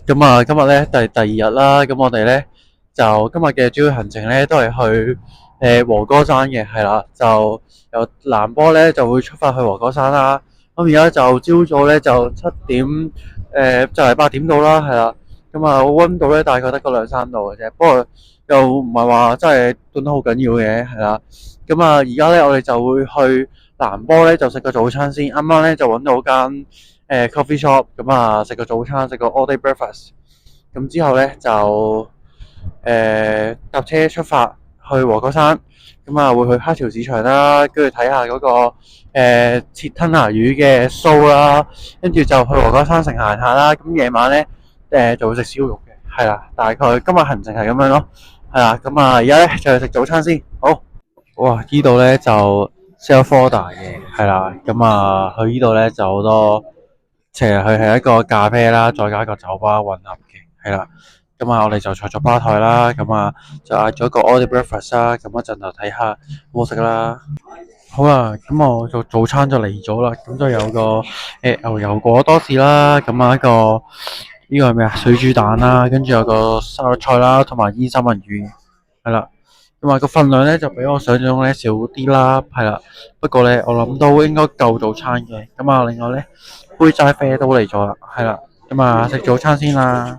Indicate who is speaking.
Speaker 1: 咁啊，今日咧第二日啦，咁我哋咧就今日嘅主要行程咧都係去和歌山嘅，係啦，就由南波咧就會出發去和歌山啦。咁而家就朝早咧就7點，就係8點到啦，係啦。咁啊，溫度咧大概得個2、3度嘅啫，不過又唔係話真係凍得好緊要嘅，係啦。咁啊，而家咧我哋就會去南波咧就食個早餐先，啱啱咧就揾到間coffee shop，咁啊食個早餐，食個 all day breakfast。咁之後咧就搭車出發去和歌山，咁啊會去黑潮市場啦，跟住睇下嗰個切吞拿魚嘅 show 啦，跟住就去和歌山城行下啦。咁夜晚咧就會食燒肉嘅，係啦。大概今日行程係咁樣咯，係啦。咁啊而家咧就去食早餐先，好。哇！呢度咧就 self order 嘅，係啦。咁啊去呢度咧就好多，其實佢係一個咖啡啦，再加一個酒吧混合嘅，係啦。咁啊我哋就坐咗吧台啦，咁啊就嗌咗個 all day breakfast 啦，咁一陣就睇下好唔好食啦。好啦，咁我就早餐就嚟咗啦，咁就有個牛油果多士啦，咁啊一個呢個係咩啊？水煮蛋啦，跟住有個沙律菜啦，同埋煙三文魚，係啦。咁啊個份量咧就比我想象中咧少啲啦，係啦。不過咧我諗都應該夠早餐嘅。咁啊另外咧杯齋啡都嚟咗啦，係啦。咁啊食早餐先啦。